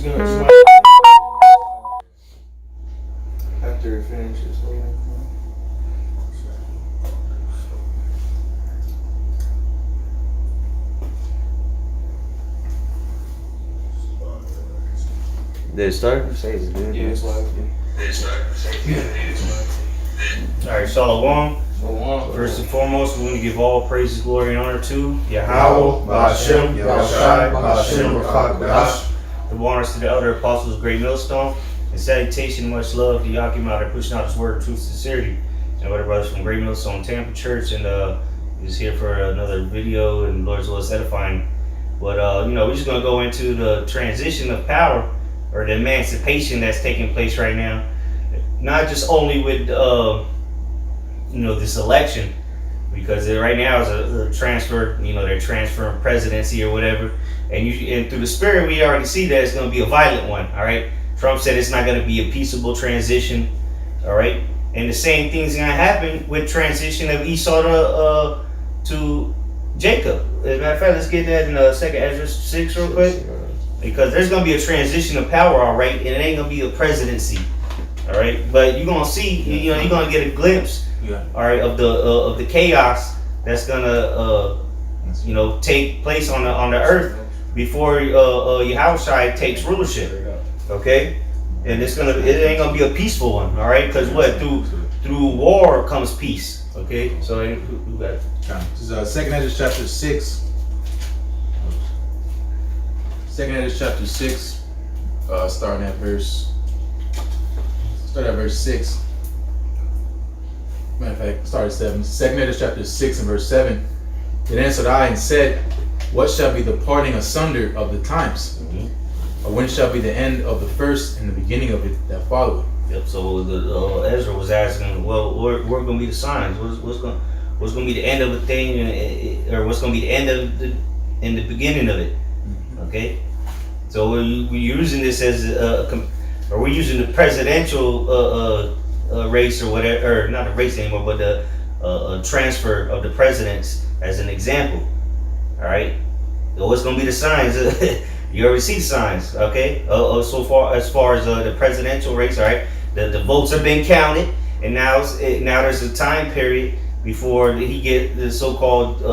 gonna after it finishes. Did it start? Say it's good. Yeah, it's live. Alright, Shalom. So First and foremost, we want to give all praises, glory, and honor to Yahweh, Yahweh, Ba'ashem, Yahushai, Ba'ashem, Rafak, Ba'ash. the honors to the elder apostles, Great Millstone, and salutation, much love to Yakim out there pushing out his word of truth, sincerity, and other brothers from Great Millstone Tampa Church, and is here for another video, and Lord's will is edifying. But we're just gonna go into the transition of power, or the emancipation that's taking place right now, not just only with this election, because right now is a transfer. They're transferring presidency or whatever, and through the spirit we already see that it's going to be a violent one. All right, Trump said it's not going to be a peaceable transition. All right, and the same thing's going to happen with transition of Esau to Jacob. As a matter of fact, let's get that in Second Ezra 6 real quick, because there's going to be a transition of power, all right, and it ain't going to be a presidency. All right, but you're going to see, you're going to get a glimpse. All right, of the chaos that's gonna take place on the earth before Yahushai takes rulership. Okay, and it ain't gonna be a peaceful one. All right, because through war comes peace. Okay, so who got it? This is Second Ezra chapter 6. Second Ezra chapter 6, starting at verse 6. Matter of fact, start at 7. Second Ezra chapter 6 and verse 7. Then answered I and said, what shall be the parting asunder of the times? Or when shall be the end of the first and the beginning of it that followeth? Yep. So Ezra was asking, well, where going to be the signs? What's going to be the end of the thing, or what's going to be the end of the beginning of it? Okay. So we're using this as we're using the presidential race or whatever, or not a race anymore, but the transfer of the presidents as an example. All right. So what's going to be the signs? You already see the signs. Okay. So far as the presidential race, all right, the votes are being counted, and now there's a time period before he get the so-called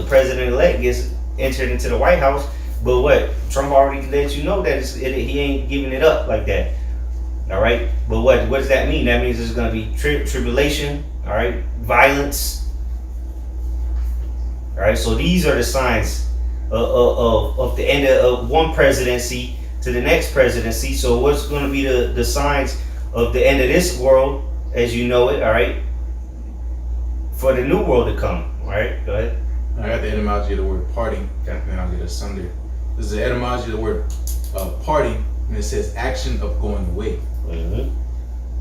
president-elect gets entered into the White House. But what Trump already let you know that he ain't giving it up like that. All right, but what does that mean? That means there's going to be tribulation. All right, violence. All right, so these are the signs of the end of one presidency to the next presidency. So what's going to be the signs of the end of this world as you know it? All right, for the new world to come. All right, go ahead. I got the etymology of the word parting, and then I'll get asunder. This is the etymology of the word parting, and it says action of going away.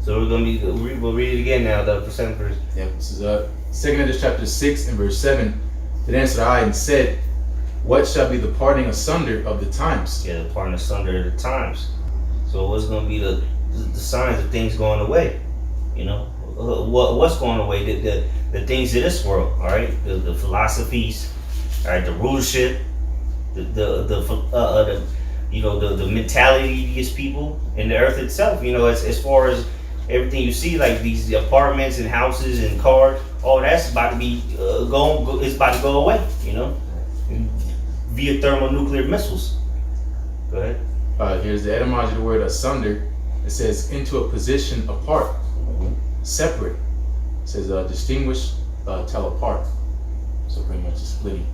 So we'll read it again now, the second verse. Yep, this is Second Ezra chapter 6 and verse 7. Then answered I and said, what shall be the parting asunder of the times? Yeah, the parting asunder of the times. So what's going to be the signs of things going away? What's going away? The things of this world, all right? The philosophies, all right? The rulership, the mentality of these people and the earth itself, as far as everything you see, like these apartments and houses and cars, all that's about to be it's about to go away, via thermonuclear missiles. Go ahead. Here's the etymology of the word asunder. It says into a position apart, separate. It says distinguish, tell apart. So pretty much a splitting.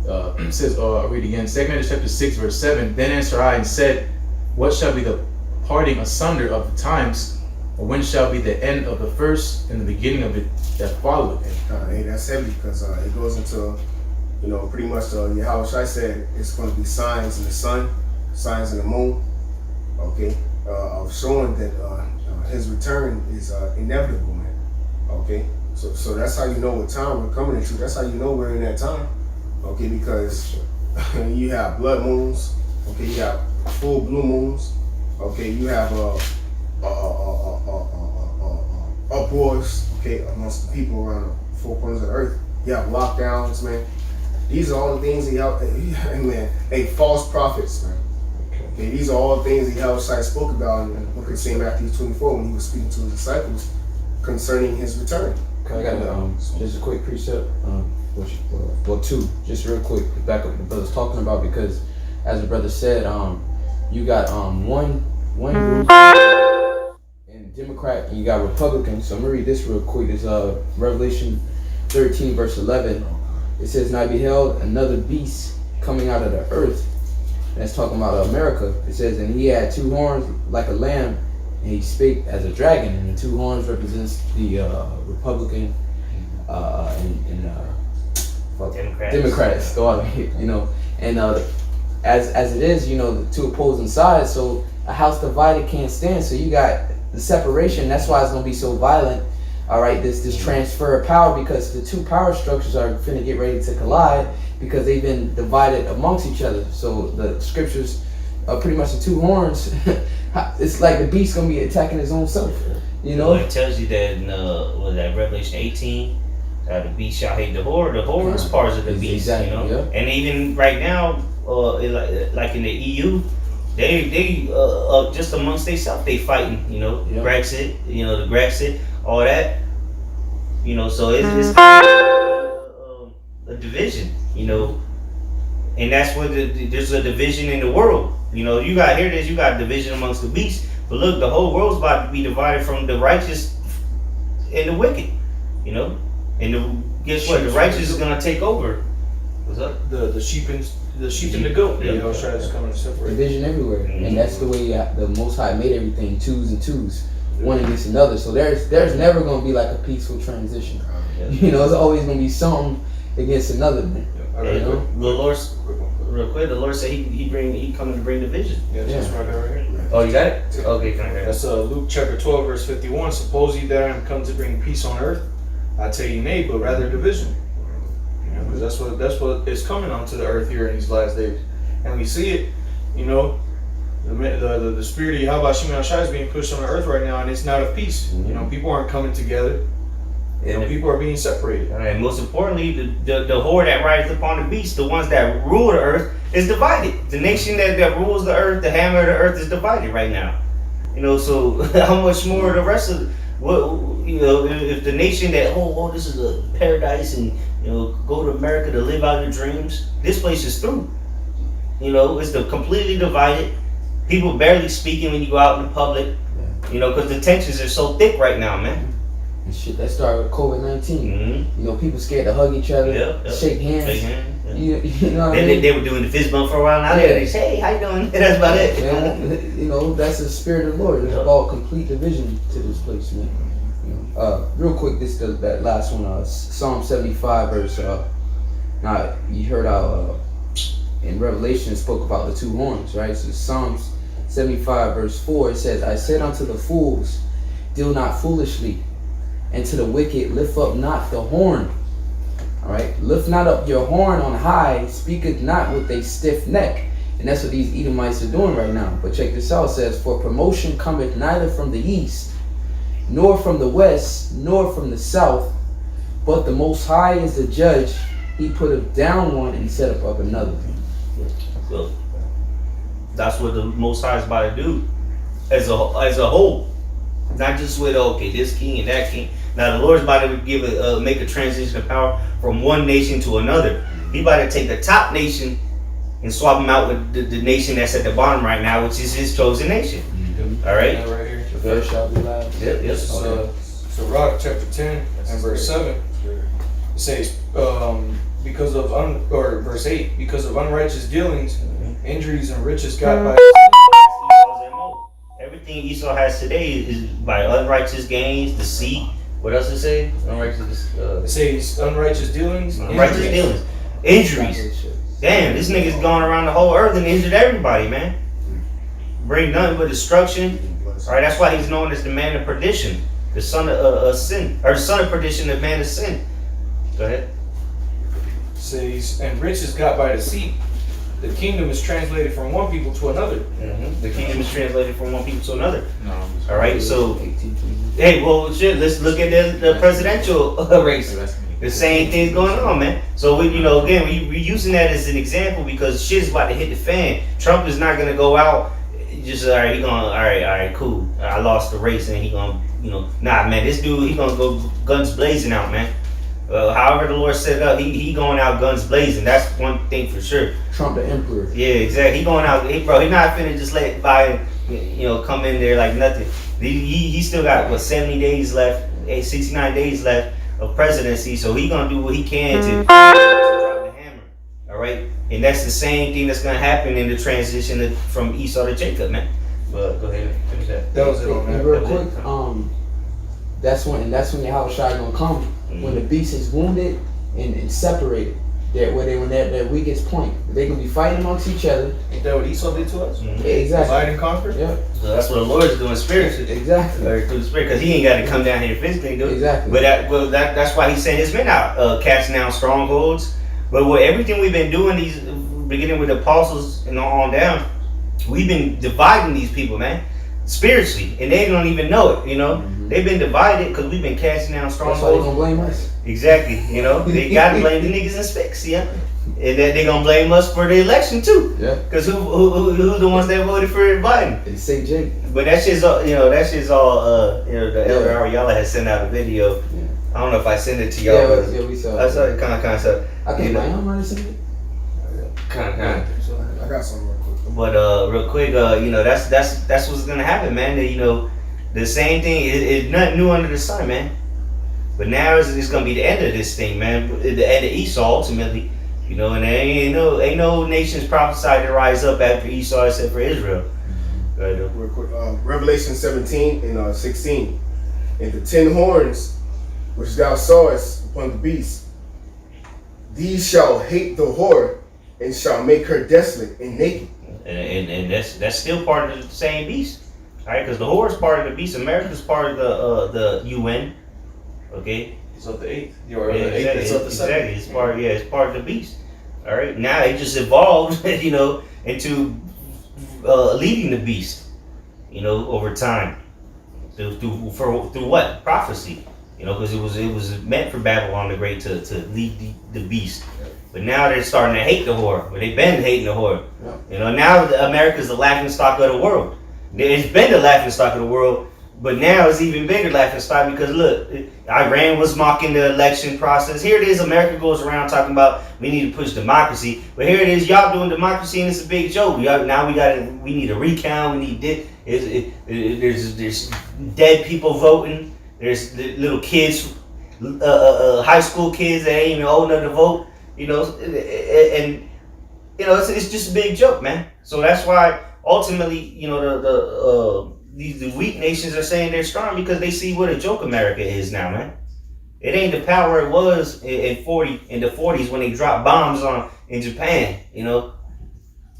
It says, I'll read again, 2 Ezra chapter 6 verse 7. Then answered I and said, what shall be the parting asunder of the times, or when shall be the end of the first and the beginning of it that followeth? Hey, that's heavy, because it goes into, pretty much Yahushua said it's going to be signs in the sun, signs in the moon, okay, of showing that his return is inevitable, man. Okay, so that's how you know what time we're coming into. That's how you know we're in that time. Okay, because you have blood moons. Okay, you have full blue moons. Okay, you have uproars. Okay, amongst the people around the four corners of the earth. You have lockdowns, man. These are all the things that y'all, man. Hey, false prophets, man. Okay, these are all things that Yahushua spoke about in the book of St. Matthew 24 when he was speaking to his disciples concerning his return. I got just a quick precept. Well, two, just real quick. Back up what the brother's talking about, because as the brother said, you got one group and Democrat, and you got Republican. So I'm gonna read this real quick. It's Revelation 13 verse 11. It says, "And I beheld another beast coming out of the earth." And it's talking about America. It says, "And he had two horns like a lamb, and he spake as a dragon." And the two horns represents the Republican and Democrats. So, you know, and as it is, you know, the two opposing sides. So a house divided can't stand. So you got the separation. That's why it's gonna be so violent. All right, this transfer of power, because the two power structures are finna get ready to collide because they've been divided amongst each other. So the scriptures are pretty much the two horns. It's like the beast gonna be attacking his own self. You know, it tells you that in Revelation 18, the beast shall hate the whore. The whore is part of the beast. Exactly, you know, yeah. And even right now, like in the EU, they just amongst themselves they fighting. You know, Yeah. Brexit. You know, the Brexit, all that. You know, so it's a division. You know, and that's what there's a division in the world. You know, you got a division amongst the beasts. But look, the whole world's about to be divided from the righteous and the wicked. You know, and guess what? The righteous is gonna take over. What's up? The sheep and the goat. Yeah. Yahushua is coming to separate. division everywhere, Mhm. and that's the way the Most High made everything, twos and twos, one against another. So there's never gonna be like a peaceful transition. You know, it's always gonna be something against another. Man. I Yeah, read know? the Lord, quick one. real quick, the Lord said he coming to bring division. Yeah, that's Yeah. what I got right here. Oh, you got it? Okay, can I hear it? That's Luke chapter 12, verse 51. Suppose ye that I am come to bring peace on earth? I tell you nay, but rather division. You know, because that's what is coming onto the earth here in these last days. And we see it, you know, the spirit of Yahweh Shimon Shai is being pushed on the earth right now, and it's not of peace. You know, people aren't coming together. You know, people are being separated. And most importantly, the whore that rides upon the beast, the ones that rule the earth, is divided. The nation that rules the earth, the hammer of the earth, is divided right now. You know, so how much more the rest of what, you know, if the nation that this is a paradise, and you know, go to America to live out your dreams, this place is through. You know, it's completely divided. People barely speaking when you go out in the public. You know, because the tensions are so thick right now, man. And shit, that started with COVID-19. Mm-hmm. You know, people scared to hug each other, Yep. shake hands. Shake hands, yeah. You know what I Then mean? they were doing the fist bump for a while. Now Yeah. they say, "Hey, how you doing?" That's about it. Man, you know, that's the spirit of the Lord. It's Yep. about complete division to this place, man. You know, real quick, that last one, Psalm 75 verse. Now you heard how in Revelation it spoke about the two horns, right? So Psalms 75 verse 4, it says, "I said unto the fools, deal not foolishly, and to the wicked lift up not the horn." All right, lift not up your horn on high, speaketh not with a stiff neck. And that's what these Edomites are doing right now. But check this out, it says, "For promotion cometh neither from the east, nor from the west, nor from the south, but the Most High is the judge. He putteth down one and set up another." So that's what the Most High is about to do, as a whole, not just with this king and that king. Now the Lord's about to make a transition of power from one nation to another. He's about to take the top nation and swap him out with the nation that's at the bottom right now, which is his chosen nation. All right. That right here. The first shall be last. Yep. This is Sirach chapter 10 and verse 7. It says, verse 8, because of unrighteous dealings, injuries and riches got by everything Esau has today is by unrighteous gains, deceit. What else it say? Unrighteous. It says unrighteous dealings, Unrighteous dealings, injuries. Damn, this nigga's going around the whole earth and injured everybody, man. Bring nothing but destruction. All right, that's why he's known as the man of perdition, the son of sin, or the son of perdition, the man of sin. Go ahead. says, and riches got by deceit. The kingdom is translated from one people to another. Mm-hmm. The kingdom is translated from one people to another. No. All right, so hey, well, shit. Let's look at the presidential race. The same thing's going on, man. So we, you know, again, we using that as an example because shit's about to hit the fan. Trump is not gonna go out just all right, cool. I lost the race and he gonna, you know, nah, man. This dude, he gonna go guns blazing out, man. However the Lord set it up, he going out guns blazing. That's one thing for sure. Trump the emperor. Yeah, exactly. He going out, he not finna just let Biden, you know, come in there like nothing. He still got what 70 days left, 69 days left of presidency, so he gonna do what he can to drop the hammer. All right, and that's the same thing that's gonna happen in the transition from Esau to Jacob, man. But go ahead, finish that. That was it on And that. real quick, that's when Yahushua gonna come when the beast is wounded and separated. When they're at their weakest point, they can be fighting amongst each other. Ain't that what Esau did to us? Exactly. Divide and conquer? Yeah. So that's what the Lord's doing spiritually. Exactly. Or through the spirit, because he ain't got to come down here physically and do it. Exactly. But that's why he sent his men out, casting down strongholds. But with everything we've been doing, these beginning with the apostles and on down, we've been dividing these people, man, spiritually, and they don't even know it. You know, they've been divided because we've been casting down That's why they strongholds. gonna blame us. Exactly. You know, they got to blame the niggas in specs, yeah, and then they gonna blame us for the election too. Yeah. Because who's the ones that voted for Biden? They say Jake. But that shit's all, you know, the Elder Ariella has sent out a video. Yeah. I don't know if I sent it to y'all. but Yeah, we saw. I saw it kind of stuff. I you can't know. blame him. I'm seen it. Kind of. I got something real quick. But real quick, you know, that's what's gonna happen, man. That, you know, the same thing. It's nothing new under the sun, man. But now it's gonna be the end of this thing, man. The end of Esau, ultimately. You know, and there ain't no nations prophesied to rise up after Esau except for Israel. Right. Real quick. Revelation 17 and 16. And the 10 horns which thou sawest upon the beast, these shall hate the whore, and shall make her desolate and naked. And that's still part of the same beast, all right? Because the whore is part of the beast. America's part of the UN, okay? It's of the 8th. Or Yeah, the 8th, exactly. it's of the 7th. Exactly. It's part of the beast. All right. Now it just evolved, you know, into leading the beast, you know, over time through what prophecy, you know, because it was meant for Babylon the Great to lead the beast. But now they're starting to hate the whore. But they've been hating the whore. Yeah. You know, now America's the laughing stock of the world. It's been the laughing stock of the world. But now it's even bigger laughing stock because look, Iran was mocking the election process. Here it is, America goes around talking about we need to push democracy. But here it is, y'all doing democracy and it's a big joke. We need a recount. We need there's dead people voting. There's little kids, high school kids that ain't even old enough to vote. You know, and you know it's just a big joke, man. So that's why ultimately, you know, the weak nations are saying they're strong because they see what a joke America is now, man. It ain't the power it was in the 40s when they dropped bombs in Japan, you know.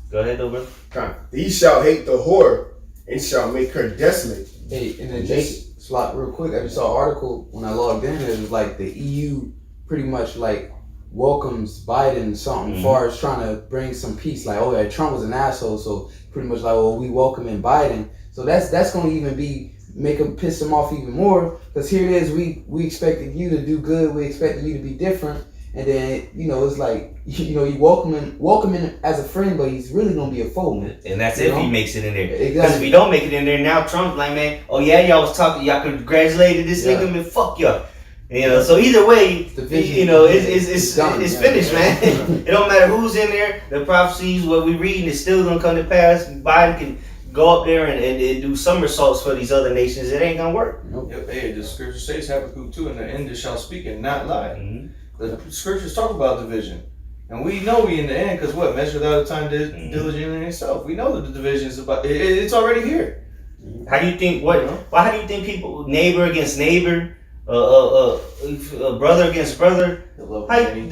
Go ahead, though, bro. These shall hate the whore, and shall make her desolate. Hey, and then just slot real quick. I just saw an article when I logged in. It was like the EU pretty much like welcomes Biden something far as trying to bring some peace. Like, oh yeah, Trump was an asshole, so pretty much like, well, we welcoming Biden. So that's gonna even make him piss him off even more. Because here it is, we expected you to do good, we expected you to be different, and then you know it's like you welcome him as a friend, but he's really gonna be a foe, man. And that's if he makes it in there. Because Exactly. if he don't make it in there, now Trump's like, man, oh yeah, y'all was talking, y'all congratulated this nigga, man, fuck y'all. You know, so either way, you know, it's done, finished, man. It don't matter who's in there. The prophecies, what we reading, is still gonna come to pass. Biden can go up there and do somersaults for these other nations. It ain't gonna work. Nope. Yep, hey, the scripture says Habakkuk 2, and the end shall speak and not lie. Mm-hmm. The scriptures talk about division. And we know we in the end, because what? Measure without a time diligently in itself. We know that the division is about, it's already here. How do you think, how do you think people, neighbor against neighbor, brother against brother, how do you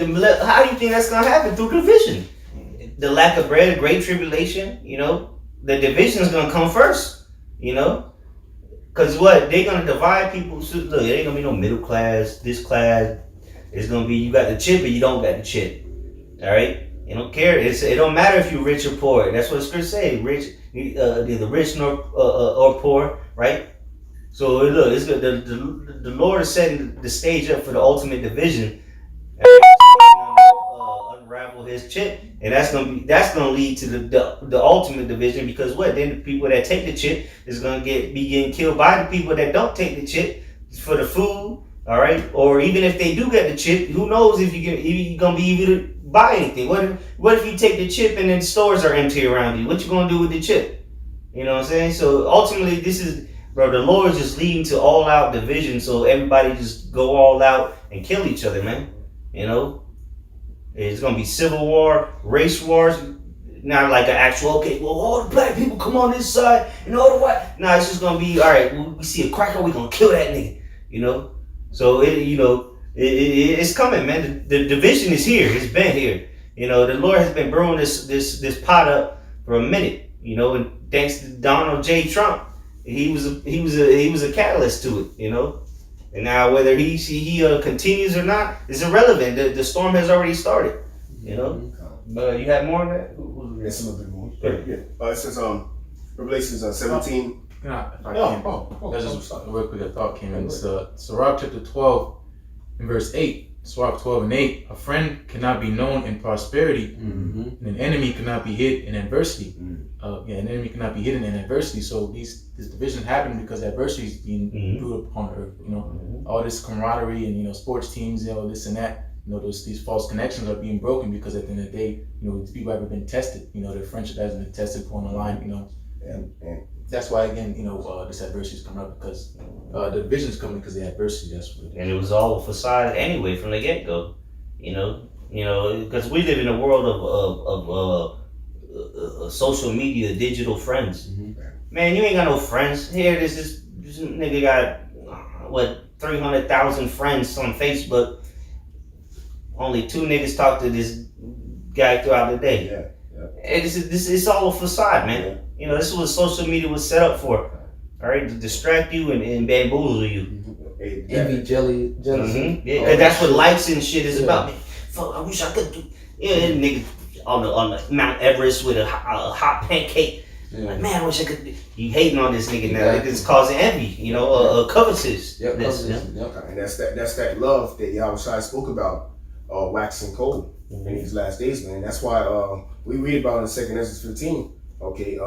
think that's gonna happen? Through division. The lack of bread, great tribulation, you know, the division is gonna come first, you know, because what they're gonna divide people. So look, it ain't gonna be no middle class, this class. It's gonna be you got the chip or you don't got the chip. All right, you don't care. It don't matter if you're rich or poor. That's what Scripture say. Rich, neither rich nor or poor, right? So look, it's good. The Lord is setting the stage up for the ultimate division double his chip, and that's gonna lead to the ultimate division, because what, then the people that take the chip is gonna be getting killed by the people that don't take the chip for the food, all right? Or even if they do get the chip, who knows if you're gonna be able to buy anything? What if you take the chip and then stores are empty around you? What you gonna do with the chip? You know what I'm saying? So ultimately, this is, bro, the Lord is just leading to all out division, so everybody just go all out and kill each other, man. You know? It's gonna be civil war, race wars, not like an actual, okay, well, all the black people come on this side and all the white. No, it's just gonna be, all right, we see a cracker, we gonna kill that nigga, you know? So, it's coming, man. The division is here, it's been here. You know, the Lord has been brewing this pot up for a minute, you know, and thanks to Donald J. Trump, he was a catalyst to it, you know? And now whether he continues or not is irrelevant. The storm has already started. You know. You have more on that? It's a little bit more. Sure. Yeah. It says Revelations 17. If I can, that's just real quick. A thought came in. It's Sirach chapter 12, in verse 8. Sirach 12 and 8. A friend cannot be known in prosperity, and an enemy cannot be hid in adversity. An enemy cannot be hidden in adversity. So this division happened because adversity is being brewed upon earth. You know, all this camaraderie and sports teams, this and that. These false connections are being broken because at the end of the day, these people haven't been tested. Their friendship hasn't been tested upon the line. And that's why again, this adversity is coming up because the division is coming because of the adversity. That's what it is. And it was all a facade anyway from the get go. Because we live in a world of social media, digital friends. Man, you ain't got no friends. Here, this nigga got 300,000 friends on Facebook. Only 2 niggas talk to this guy throughout the day. Yeah. And it's all a facade, man. Yeah. This is what social media was set up for. All right, to distract you and bamboozle you. Envy, jealousy. Yeah, cause that's what likes and shit is about. Man, fuck, I wish I could do. Nigga on the Mount Everest with a hot pancake. Yeah. Like, man, I wish I could. You hating on this nigga now? It's causing envy. Covetousness. Yep. And that's that love that Yahushua spoke about, waxing cold in these last days, man. That's why we read about in 2 Ezra 15. Okay,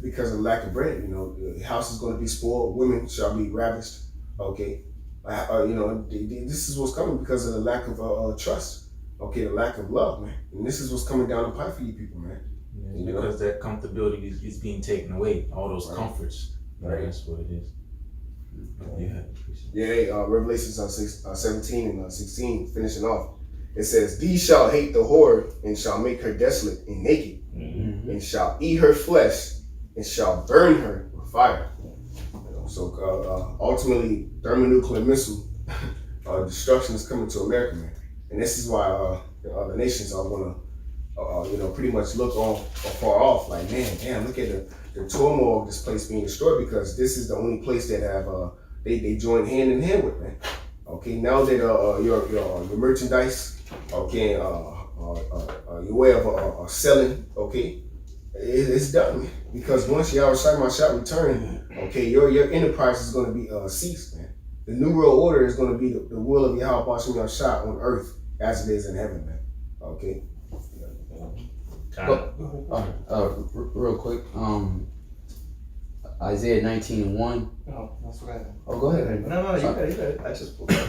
because of the lack of bread, the house is going to be spoiled, women shall be ravished. Okay, this is what's coming because of the lack of trust. Okay, the lack of love, man. And this is what's coming down the pipe for you people, man. Because that comfortability is being taken away, all those comforts. Right. That's what it is. Revelations 17 and 16, finishing off. It says, "These shall hate the whore, and shall make her desolate and naked, and shall eat her flesh, and shall burn her with fire." So ultimately, thermonuclear missile destruction is coming to America, man. And this is why the nations are gonna, pretty much look afar off, like, man, damn, look at the turmoil of this place being destroyed, because this is the only place that have they join hand in hand with, man. Okay, now that your merchandise, okay, your way of selling, okay, it's done, man. Because once Yahushua Mashiach return, okay, your enterprise is going to be ceased, man. The new world order is going to be the will of Yahweh Mashiach on earth as it is in heaven, man. Okay. Real quick, Isaiah 19:1. No, that's what I have. Oh, go ahead. No, you got it. I just pulled it.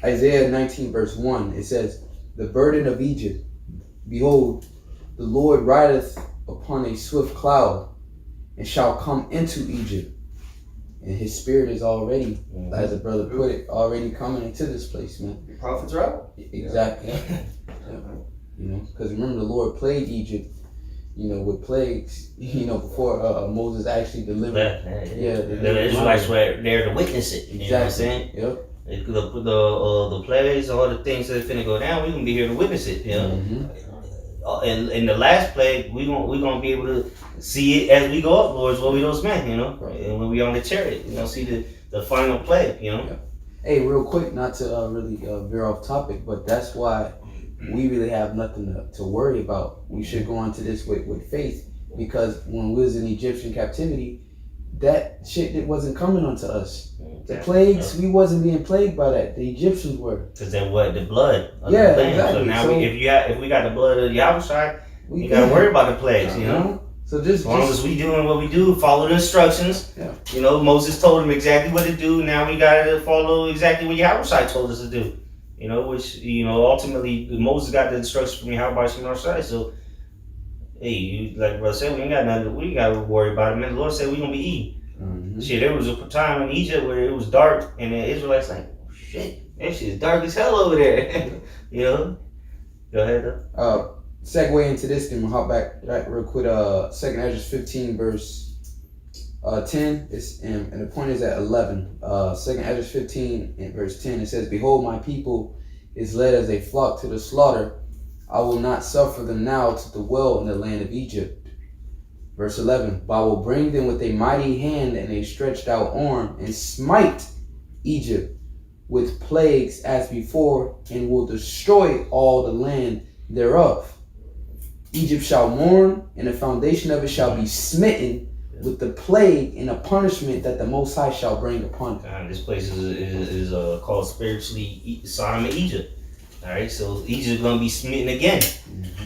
Isaiah 19 verse 1, it says, "The burden of Egypt, behold, the Lord rideth upon a swift cloud, and shall come into Egypt." And his spirit is already, as the brother put it, already coming into this place, man. The prophets are out. Exactly. Because remember, the Lord plagued Egypt, with plagues, before Moses actually delivered. The Israelites were there to witness it. You know what I'm saying? Yep. The plagues, all the things that are finna go down, we're gonna be here to witness it. And in the last plague, we gonna be able to see it as we go up, Lord's will be those men, and when we on the chariot, see the final plague, Hey, real quick, not to really veer off topic, but that's why we really have nothing to worry about. We should go into this with faith, because when we was in Egyptian captivity, that shit that wasn't coming onto us. The Yeah. plagues, we wasn't being plagued by that. The Egyptians were. Cause that what the blood. Of Yeah, the lamb. exactly. So now So- if we got the blood of Yahushua, We you gotta worry about the plagues. You know. So just As long as we doing what we do, follow the instructions. Yeah. You know, Moses told him exactly what to do. Now we gotta follow exactly what Yahushua told us to do. You know, which ultimately Moses got the instructions from Yahushua. So, hey, like brother said, we ain't got nothing. We ain't got to worry about it, man. The Lord said we gonna be eating. Shit, there was a time in Egypt where it was dark, and the Israelites like, oh, shit, that shit is dark as hell over there. You know. Go ahead though. Segue into this, then we'll hop back right real quick. 2nd Ezra 15 verse 10. And the point is at 11. 2nd Ezra 15 and verse 10. It says, "Behold, my people is led as a flock to the slaughter. I will not suffer them now to dwell in the land of Egypt." Verse 11. "But I will bring them with a mighty hand and a stretched out arm, and smite Egypt with plagues as before, and will destroy all the land thereof. Egypt shall mourn, and the foundation of it shall be smitten with the plague and the punishment that the Most High shall bring upon it." This place is called spiritually Sodom and Egypt. All right, so Egypt gonna be smitten again.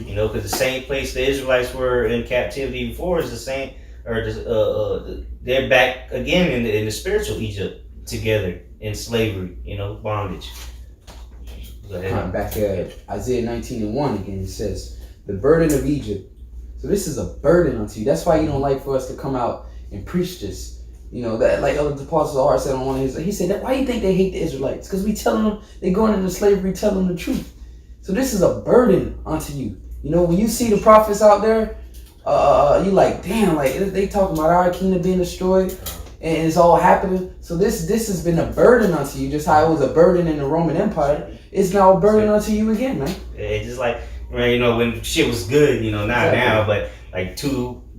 You know, because the same place the Israelites were in captivity before is the same, or they're back again in the spiritual Egypt together in slavery. You know, bondage. Go ahead. Back at Isaiah 19 and 1 again, it says, "The burden of Egypt." So this is a burden unto you. That's why you don't like for us to come out and preach this. You know, that like Elder Apostle R said on one of his, he said, that why you think they hate the Israelites? Because we telling them, they going into slavery, telling them the truth. So this is a burden unto you. You know, when you see the prophets out there, you like, damn, like they talking about our kingdom being destroyed and it's all happening. So this has been a burden unto you, just how it was a burden in the Roman Empire. It's now a burden unto you again, man. It's just like, you know, when shit was good, you know, not Exactly. now, but like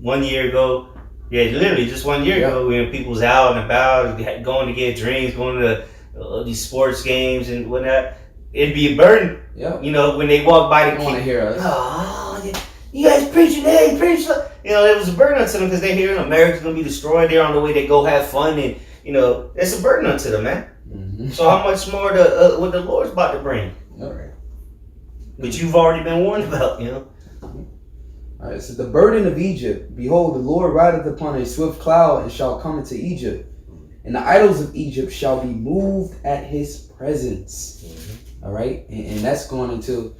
1 year ago, yeah, literally just 1 year ago, when people was out and about, going to get drinks, going to these sports games and whatnot, it'd be a burden, Yeah. you know, when they walk by I the don't want to hear us. Oh, you guys preaching, hey, preach. You know, it was a burden unto them because they're hearing America's going to be destroyed. They're on the way to go have fun, and, you know, it's a burden unto them, man. Mm-hmm. So how much more what the Lord's about to bring? Yep. But you've already been warned about, you know. All right, so the burden of Egypt, behold, the Lord rideth upon a swift cloud and shall come into Egypt, and the idols of Egypt shall be moved at his presence. All right, and that's going into,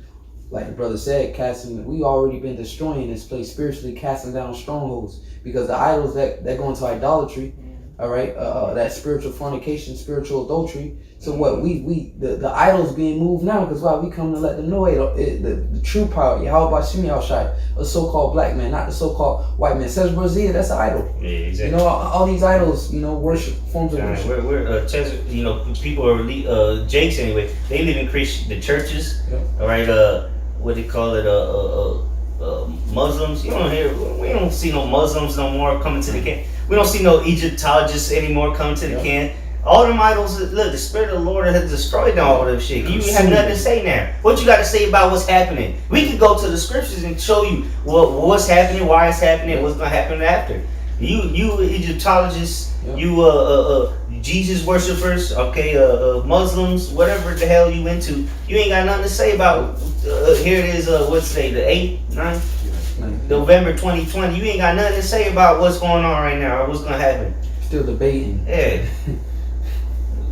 like the brother said, casting. We already been destroying this place spiritually, casting down strongholds because the idols that go into idolatry. All right, that spiritual fornication, spiritual adultery. So what the idols being moved now because why we come to let them know the true power, Yahweh Shem Yahushai, a so-called black man, not the so-called white man. Says Rosita, that's an idol. Yeah, exactly. You know, all these idols, you know, worship forms of All right, worship. we're you know, people are Jakes anyway. They live in the churches. Yep. All right, what they call it, Muslims. You don't hear. We don't see no Muslims no more coming to the camp. We don't see no Egyptologists anymore coming to the Yep. camp. All them idols, look, the Spirit of the Lord has destroyed all of them shit. You have nothing to say now. What you got to say about what's happening? We could go to the scriptures and show you what's happening, why it's happening, what's going to happen after. You Egyptologists, Yep. you Jesus worshippers, okay, Muslims, whatever the hell you into, you ain't got nothing to say about. Here it is. What's today? The 8th, 9th, November 2020. You ain't got nothing to say about what's going on right now or what's going to happen. Still debating. Yeah.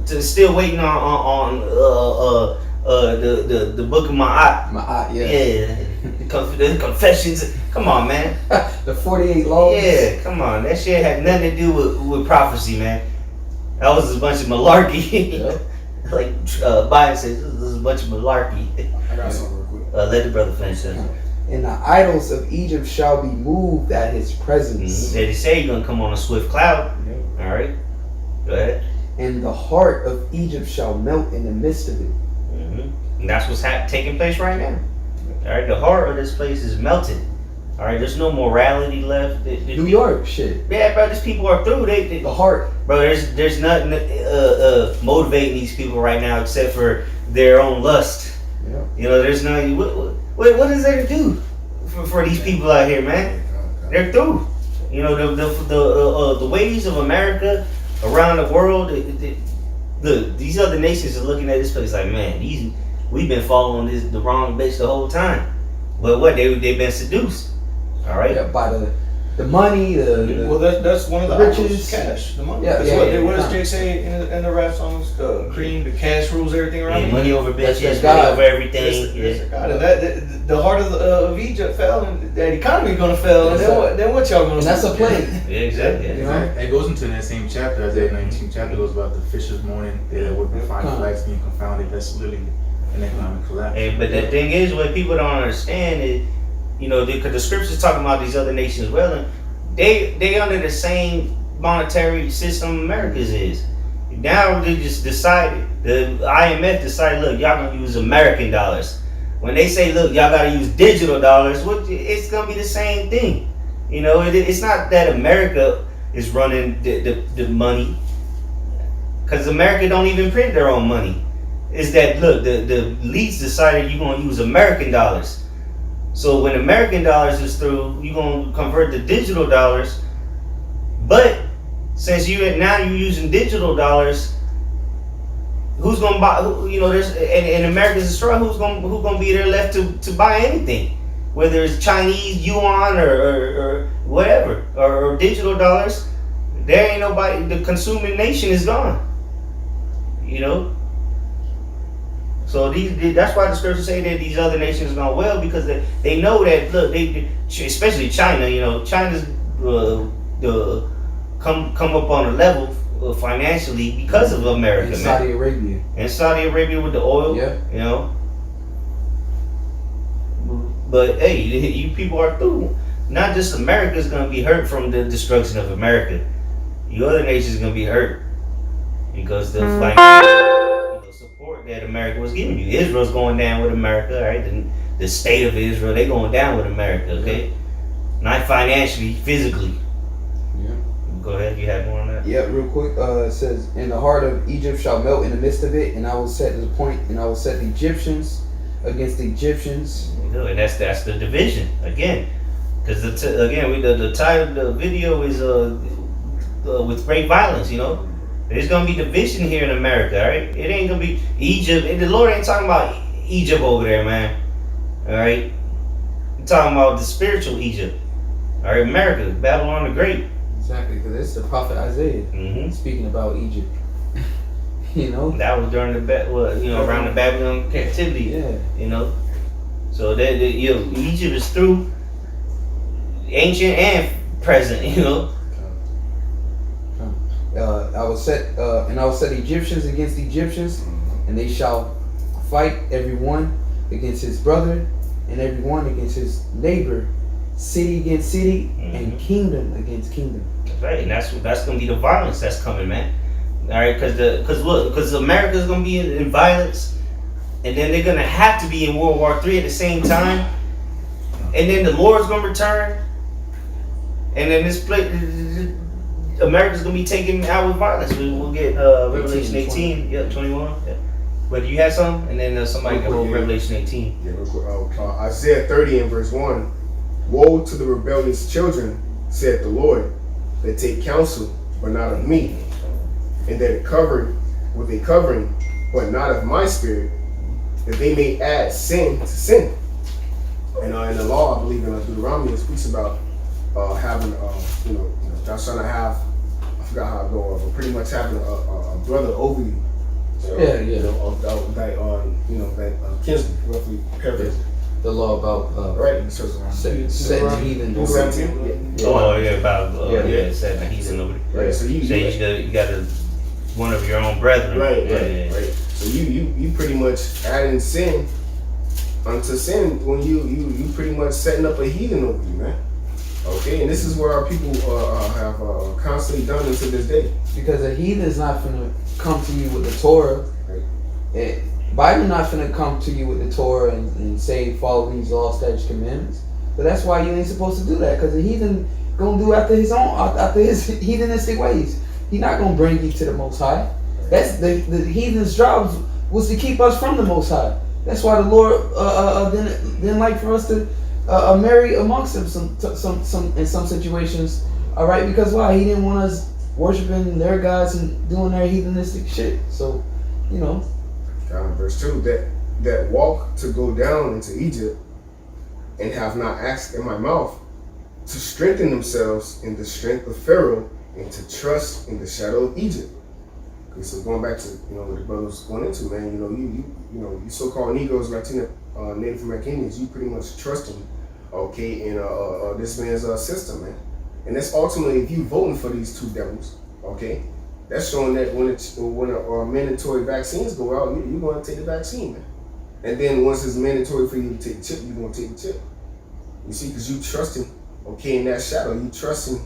Still waiting on the book of Ma'at. Yeah. Yeah. The confessions. Come on, man. The 48 laws. Yeah, come on. That shit had nothing to do with prophecy, man. That was a bunch of malarkey. Yep. Like Biden says, this is a bunch of malarkey. I got something real quick. Let the brother finish that. And the idols of Egypt shall be moved at his presence. They say you're gonna come on a swift cloud. Yep. All right. Go ahead. And the heart of Egypt shall melt in the midst of it. And that's what's taking place right now. All right, the heart of this place is melted. All right, there's no morality left. New York, shit. Yeah, bro, these people are through. The heart. Bro, there's nothing motivating these people right now except for their own lust. Yeah. You know, there's no what is there to do for these people out here, man? They're through. You know, the ways of America around the world. These other nations are looking at this place like, man, we've been following the wrong bitch the whole time. But what they've been seduced. All right. Yeah, by the money, Well, that's one of the riches. idols, cash, the money. Yeah, That's yeah, what does yeah. Jay say in the rap songs? Cream, the cash rules everything around Yeah, me. money over That's bitches, God. money over everything. That's Yeah. God. And the heart of Egypt fell, and that economy gonna fail. And then what y'all gonna and do? that's a plague. Yeah, exactly. You know? It goes into that same chapter, Isaiah 19 chapter goes about the fishers mourning, they that would find flags being confounded. That's literally an economic collapse. Hey, but the thing is, what people don't understand is, you know, because the scriptures talking about these other nations as well, and they under the same monetary system America's is. Now they just decided, the IMF decided, look, y'all gonna use American dollars. When they say, look, y'all gotta use digital dollars, it's gonna be the same thing. You know, it's not that America is running the money, because America don't even print their own money. It's that, look, the elites decided you're gonna use American dollars. So when American dollars is through, you're gonna convert to digital dollars. But since you're using digital dollars, who's gonna buy? You know, there's and America's destroyed. Who's gonna be there left to buy anything? Whether it's Chinese yuan or whatever or digital dollars, there ain't nobody. The consuming nation is gone. You know. So that's why the scriptures say that these other nations are going well, because they know that, look, they especially China, you know, China's come up on a level financially because of America, In man. Saudi Arabia. And Saudi Arabia with the oil, Yeah. you know. But hey, you people are through. Not just America's gonna be hurt from the destruction of America. You other nations gonna be hurt because the support that America was giving you. Israel's going down with America, right? The state of Israel, they going down with America, okay? Not financially, physically. Yeah. Go ahead, you have more on that? Yeah, real quick. It says, "And the heart of Egypt shall melt in the midst of it, and I will set the point, and I will set the Egyptians against the Egyptians." You know, and that's the division again, because the title of the video is with great violence. You know, there's gonna be division here in America. All right, it ain't gonna be Egypt. The Lord ain't talking about Egypt over there, man. All right, He's talking about the spiritual Egypt. All right, America, Babylon the Great. Exactly, because it's the prophet Isaiah Mm-hmm. speaking about Egypt. You know. That was during around the Babylon captivity. Yeah. You know, so that Egypt is through, ancient and present. You know. I will set the Egyptians against the Egyptians, and they shall fight every one against his brother, and every one against his neighbor, city against city, and kingdom against kingdom. That's right, and that's gonna be the violence that's coming, man. All right, because America's gonna be in violence, and then they're gonna have to be in World War III at the same time, and then the Lord's gonna return, and then this place, America's gonna be taken out with violence. We'll get Revelation 18, 21. Yeah. But you had some, and then somebody can hold Revelation 18. Yeah, real quick. Isaiah 30 and verse 1. Woe to the rebellious children, saith the Lord, that take counsel, but not of me, and that are covered with a covering, but not of my spirit, that they may add sin to sin. And in the law, I believe in Deuteronomy, it speaks about having, thou shalt not have, I forgot how it goes, but pretty much having a brother over you. Yeah. That kinsman, roughly paraphrasing. The law about Right, so setting the heathen. Deuteronomy 17? Yeah. Oh yeah, about Yeah. setting the heathen over there. Right, so You got one of your own brethren. Right. So you pretty much adding sin unto sin when you pretty much setting up a heathen over you, man. Okay, and this is what our people have constantly done until this day. Because a heathen's not finna come to you with the Torah. Right. Biden not finna come to you with the Torah and say follow these laws, statutes, commandments. But that's why you ain't supposed to do that. Because the heathen gonna do after his heathenistic ways. He not gonna bring you to the Most High. That's the heathen's job was to keep us from the Most High. That's why the Lord then like for us to marry amongst them some in some situations All right, because why? He didn't want us worshiping their gods and doing their heathenistic shit. So, you know. Verse 2, that walk to go down into Egypt and have not asked in my mouth to strengthen themselves in the strength of Pharaoh and to trust in the shadow of Egypt. Okay, so going back to what the brother was going into, man, you so-called Negroes, Latino, Native American Indians, you pretty much trusting, okay, in this man's system, man. And that's ultimately, if you voting for these two devils, okay, that's showing that when mandatory vaccines go out, you're going to take the vaccine, man. And then once it's mandatory for you to take the chip, you're going to take the chip. You see, because you trusting, okay, in that shadow, you trusting,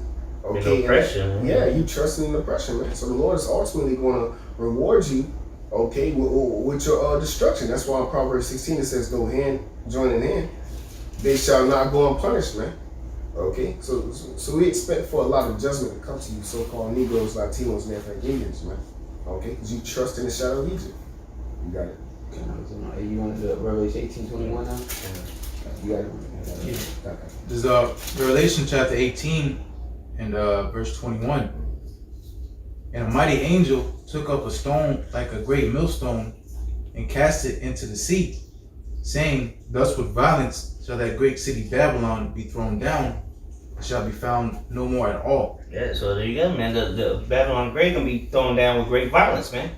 okay, oppression. Yeah, you trusting in oppression, man. So the Lord is ultimately going to reward you, okay, with your destruction. That's why in Proverbs 16 it says, "Go hand join in hand, they shall not go unpunished," man. Okay, so we expect for a lot of judgment to come to you, so-called Negroes, Latinos, and African Indians, man. Okay, because you trust in the shadow of Egypt. You got it. Okay, you want to do Revelation 18:21 now? You got it. This is Revelation chapter 18 and verse 21. And a mighty angel took up a stone like a great millstone and cast it into the sea, saying, "Thus with violence shall that great city Babylon be thrown down, and shall be found no more at all." Yeah, so there you go, man. The Babylon Great gonna be thrown down with great violence, man.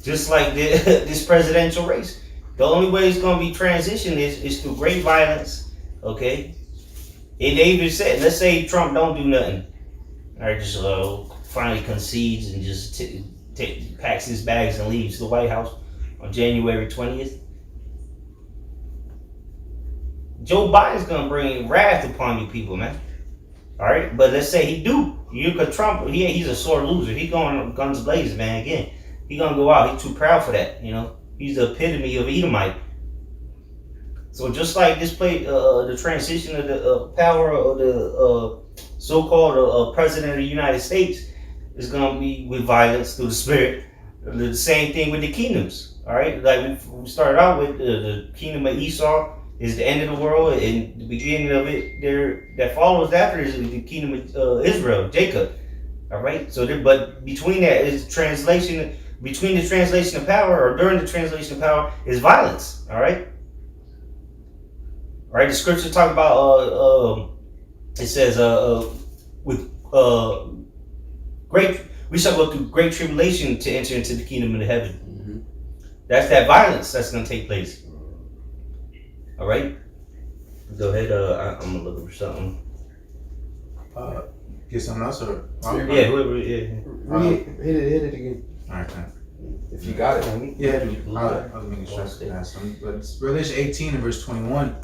Just like this presidential race. The only way it's gonna be transitioned is through great violence, okay? And they even said, let's say Trump don't do nothing, or just finally concedes and just packs his bags and leaves the White House on January 20th. Joe Biden's gonna bring wrath upon you people, man. All right, but let's say he do. Cause Trump, he's a sore loser. He going guns blazing, man. Again, he gonna go out. He's too proud for that. He's the epitome of Edomite. So just like this the transition of the power of the so-called president of the United States is gonna be with violence through the spirit. The same thing with the kingdoms. All right, like we started out with the kingdom of Esau is the end of the world, and the beginning of it there that follows after is the kingdom of Israel, Jacob. All right, so but between that is translation. Between the translation of power, or during the translation of power, is violence. All right. All right. The scripture talk about it says with great, we shall go through great tribulation to enter into the kingdom of heaven. Mm-hmm. That's that violence that's gonna take place. All right. Go ahead. I'm gonna look for something. Get something else or? Yeah. Whoever. Yeah. Hit it again. All right, man. If you got it. Yeah, I do. I was making sure I had some. But it's Revelation 18 and verse 21.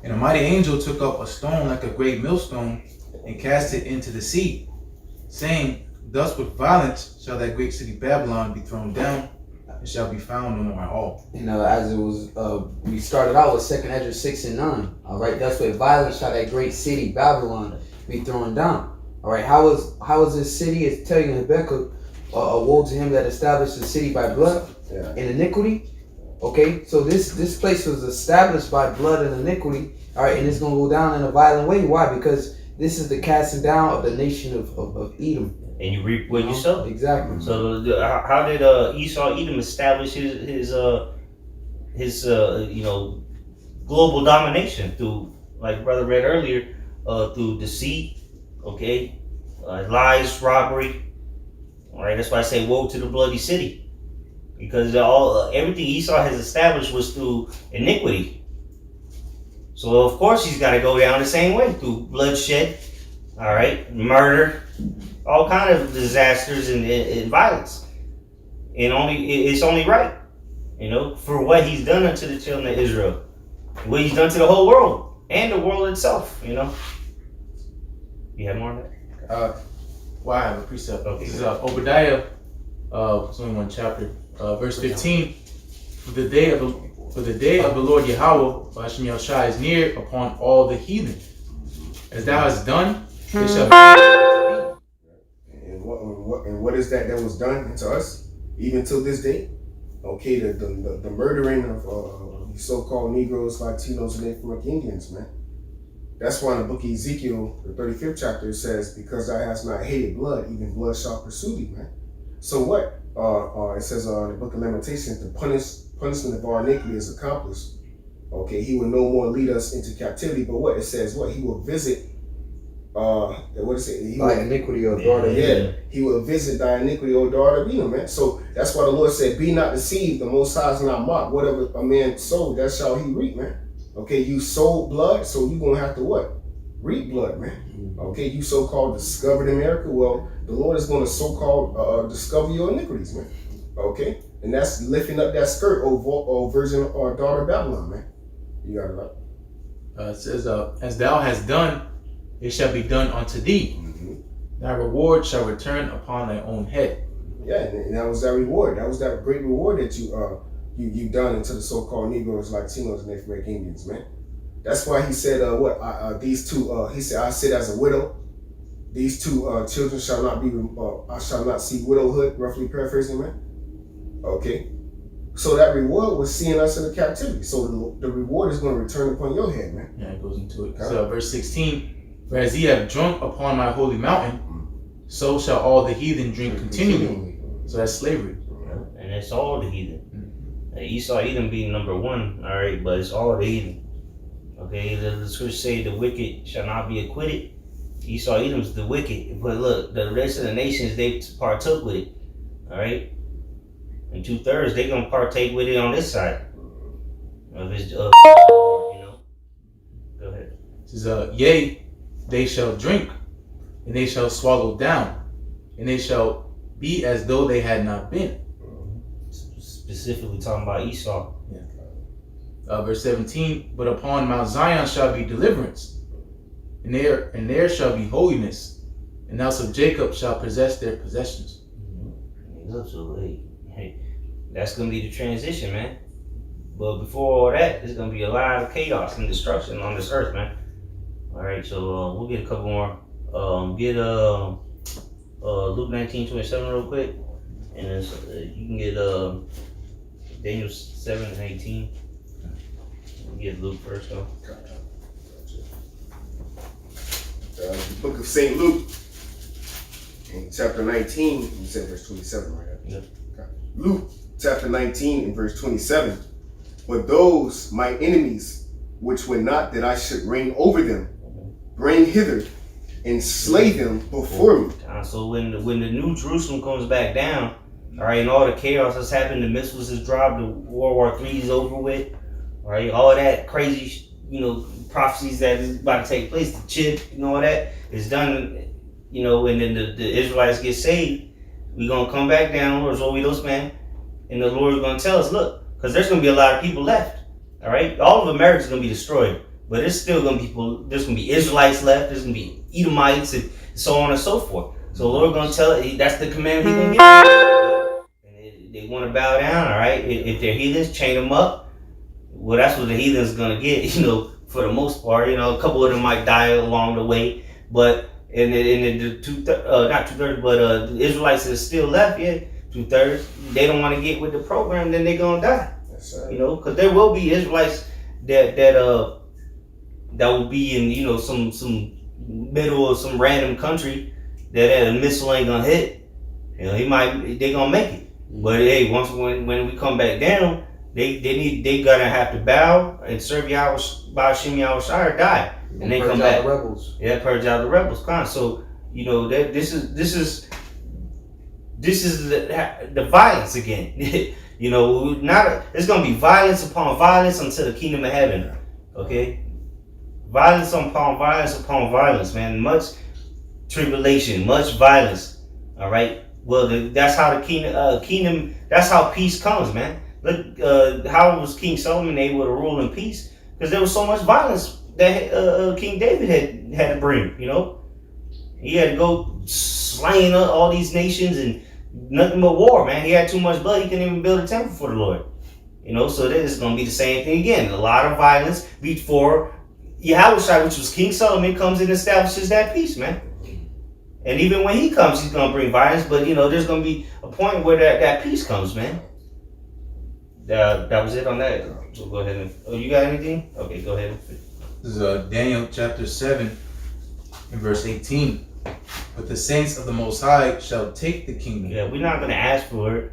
And a mighty angel took up a stone like a great millstone and cast it into the sea, saying, "Thus with violence shall that great city Babylon be thrown down, and shall be found no more at all." And as it was, we started out with 2 Ezra 6 and 9. All right, that's with violence shall that great city Babylon be thrown down. All right, how is this city? It's telling you Habakkuk, woe to him that established the city by blood and iniquity. Okay, so this place was established by blood and iniquity. All right, and it's gonna go down in a violent way. Why? Because this is the casting down of the nation of Edom. And you reap what you sow. Exactly. So how did Esau Edom establish his global domination? Through, like brother read earlier, through deceit, okay, lies, robbery. All right, that's why I say woe to the bloody city, because everything Esau has established was through iniquity. So of course he's got to go down the same way, through bloodshed, all right, murder, all kind of disasters and violence. And it's only right, for what he's done unto the children of Israel, what he's done to the whole world and the world itself. You have more on that? Well, I have a precept. Okay. This is Obadiah, it's only one chapter, verse 15. For the day of the Lord Yahweh, Hashem Yahushua, is near upon all the heathen. As thou hast done, it shall be. And what is that was done to us, even till this day? Okay, the murdering of so-called Negroes, Latinos, and Native American Indians, man. That's why in the book of Ezekiel, the 35th chapter, it says, because thou hast not hated blood, even blood shall pursue thee, man. So what? It says in the book of Lamentations, the punishment of our iniquity is accomplished. Okay, he will no more lead us into captivity, but what? It says what? He will visit, what is it? He By will, iniquity of daughter. he will visit thy iniquity, O daughter of Edom, man. So that's why the Lord said, be not deceived, the Most High is not mocked. Whatever a man sowed, that shall he reap, man. Okay, you sow blood, so you're going to have to what? Reap blood, man. Okay, you so-called discovered America. Well, the Lord is going to so-called discover your iniquities, man. Okay, and that's lifting up that skirt, O virgin or daughter of Babylon, man. You got it right. It says, as thou hast done, it shall be done unto thee. Thy reward shall return upon thy own head. Yeah, and that was that reward. That was that great reward that you done into the so-called Negroes, Latinos, and Native American Indians, man. That's why he said, these two, he said, I sit as a widow. These two children shall not be, I shall not see widowhood, roughly paraphrasing, man. Okay. So that reward was seeing us in the captivity. So the reward is going to return upon your head, man. Yeah, it goes into it. So verse 16, for as ye have drunk upon my holy mountain, so shall all the heathen drink continually. So that's slavery. And it's all the heathen. Esau, Edom being number one, all right, but it's all the heathen. Okay, the scripture say the wicked shall not be acquitted. Esau, Edom's the wicked, but look, the rest of the nations, they partook with it, all right? And 2/3, they gonna partake with it on this side of his, you know. Go ahead. It says, yea, they shall drink, and they shall swallow down, and they shall be as though they had not been. Specifically talking about Esau. Verse 17, but upon Mount Zion shall be deliverance, and there shall be holiness, and the house of Jacob shall possess their possessions. So, hey, that's gonna be the transition, man. But before all that, there's gonna be a lot of chaos and destruction on this earth, man. All right, so we'll get a couple more. Get Luke 19:27 real quick, and then you can get Daniel 7:18. Get Luke first, though. The book of St. Luke, in chapter 19, you said verse 27, right? Yeah. Okay. Luke chapter 19 and verse 27. But those my enemies, which would not that I should reign over them, bring hither and slay them before me. So when the New Jerusalem comes back down, all right, and all the chaos that's happened, the missiles is dropped, the World War III is over with, all right, all that crazy, prophecies that is about to take place, the chip, all that is done, and then the Israelites get saved. We're going to come back down, Lord's over those, man, and the Lord's going to tell us, look, because there's going to be a lot of people left, all right? All of America's going to be destroyed, but there's still going to be people, there's going to be Israelites left, there's going to be Edomites, and so on and so forth. So the Lord's going to tell it, that's the command He's going to give. And they want to bow down, all right? If they're heathens, chain them up. Well, that's what the heathen's going to get, for the most part. A couple of them might die along the way, but not 2/3, but the Israelites that are still left, 2/3, they don't want to get with the program, then they're going to die. That's right. Because there will be Israelites that will be in, some middle of some random country that a missile ain't going to hit. They're going to make it. But hey, when we come back down, they gonna have to bow and serve Yahweh, Ba'ashim Yahushua, or die, and they come back. The rebels. Yeah, purge out the rebels. So that this is the violence again. It's gonna be violence upon violence until the kingdom of heaven. Okay, violence upon violence, man. Much tribulation, much violence. All right. Well, that's how the kingdom. That's how peace comes, man. Look, how was King Solomon able to rule in peace? Because there was so much violence that King David had to bring. He had to go slaying all these nations and nothing but war, man. He had too much blood. He couldn't even build a temple for the Lord. So this is going to be the same thing again. A lot of violence before Yahushua, which was King Solomon, comes and establishes that peace, man. And even when he comes, he's going to bring violence. But, there's going to be a point where that peace comes, man. That was it on that. So go ahead and... Oh, you got anything? Okay, go ahead. This is Daniel chapter 7 and verse 18. But the saints of the Most High shall take the kingdom. Yeah, we're not gonna ask for it.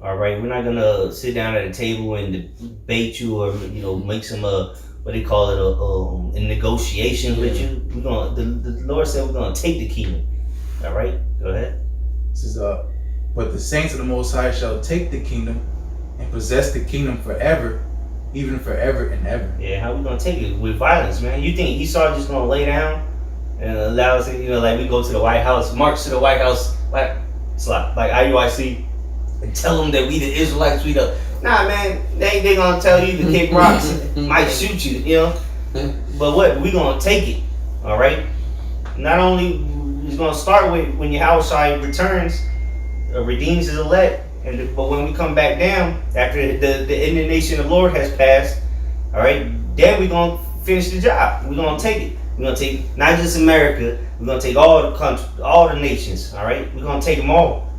All right, we're not gonna sit down at a table and debate you or make some what they call it a negotiation with you. We're gonna the Lord said we're gonna take the kingdom. All right, go ahead. This is but the saints of the Most High shall take the kingdom and possess the kingdom forever, even forever and ever. Yeah, how we gonna take it? With violence, man. You think Esau just gonna lay down and allow us, like we go to the White House, march to the White House, like IUIC, and tell them that we the Israelites, we the... Nah, man, they gonna tell you to kick rocks, might shoot you, But what? We gonna take it, all right? Not only, it's gonna start with when Yahushua returns, redeems his elect, but when we come back down, after the indignation of the Lord has passed, all right, then we gonna finish the job. We gonna take it. We're gonna take not just America. We're gonna take all the countries, all the nations. All right, we're gonna take them all.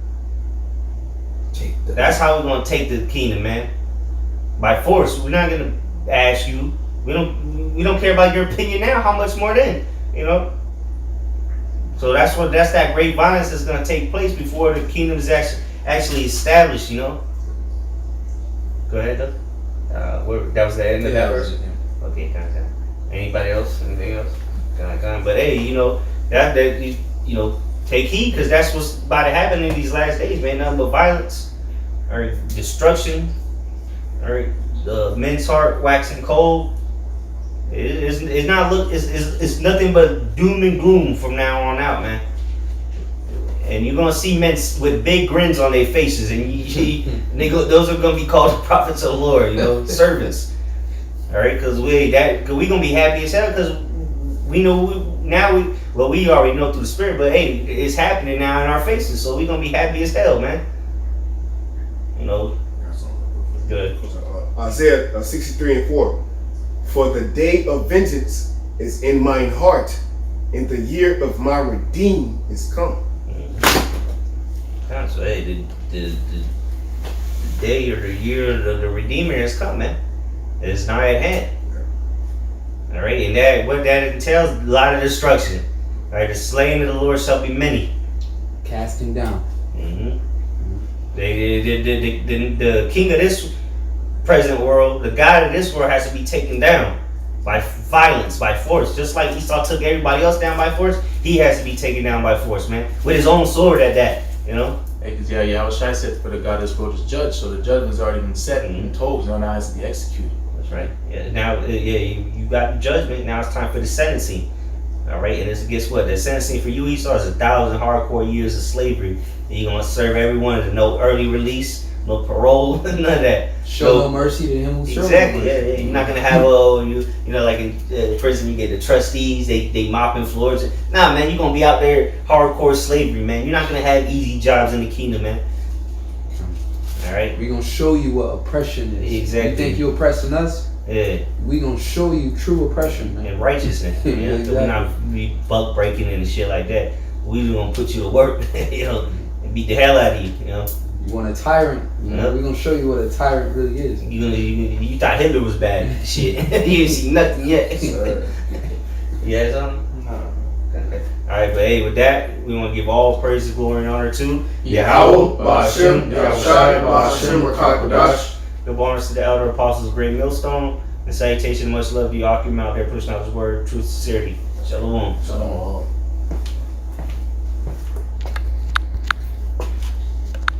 That's how we're gonna take the kingdom, man. By force. We're not gonna ask you. We don't care about your opinion now. How much more then? So that's that great violence that's gonna take place before the kingdom is actually established. Go ahead, though. That was the end of that verse. Okay, kind of. Anybody else? Anything else? But hey, that take heed, because that's what's about to happen in these last days, man. Nothing but violence, or destruction, or the men's heart waxing cold. It's nothing but doom and gloom from now on out, man. And you're gonna see men with big grins on their faces, and those are gonna be called the prophets of the Lord, servants. All right, because we gonna be happy as hell, because we know we already know through the Spirit, but hey, it's happening now in our faces, so we gonna be happy as hell, man. Good. Isaiah 63:4. For the day of vengeance is in mine heart, and the year of my redeem is come. So hey, the day or the year of the Redeemer has come, man. It's not at hand. All right, and what that entails, a lot of destruction. All right, the slaying of the Lord shall be many. Casting down. Mm-hmm. The king of this present world, the God of this world, has to be taken down by violence, by force. Just like Esau took everybody else down by force, he has to be taken down by force, man. With his own sword at that, Because Yahushua said, for the God of this world is judged, so the judgment's already been set and told, now it has to be executed. That's right. Yeah. Now, you got the judgment. Now it's time for the sentencing. All right. And guess what? The sentencing for you, Esau, is 1,000 hardcore years of slavery. And you're gonna serve everyone. No early release, no parole, none of that. Show no mercy to him who shows exactly. mercy. Yeah. You're not gonna have like in prison, you get the trustees. They mopping floors. Nah, man. You're gonna be out there hardcore slavery, man. You're not gonna have easy jobs in the kingdom, man. All right. We're gonna show you what oppression is. Exactly. You think you're oppressing us? Yeah. We gonna show you true oppression, man. And righteousness. Exactly. We're not be buck breaking and shit like that. We gonna put you to work, and beat the hell out of you, You want a tyrant? Yep. We're gonna show you what a tyrant really is. You thought Hitler was bad. Shit. You ain't seen nothing yet. You had something? No. Alright, but hey, with that, we want to give all praise, glory, and honor to Yahweh, Ba'ashem, Yahushai, Ba'ashem, Rakak Kadash. Good honors to the elder apostles, Great Millstone, and salutation, much love to you, Akim out there pushing out his word, truth, sincerity. Shalom. Shalom.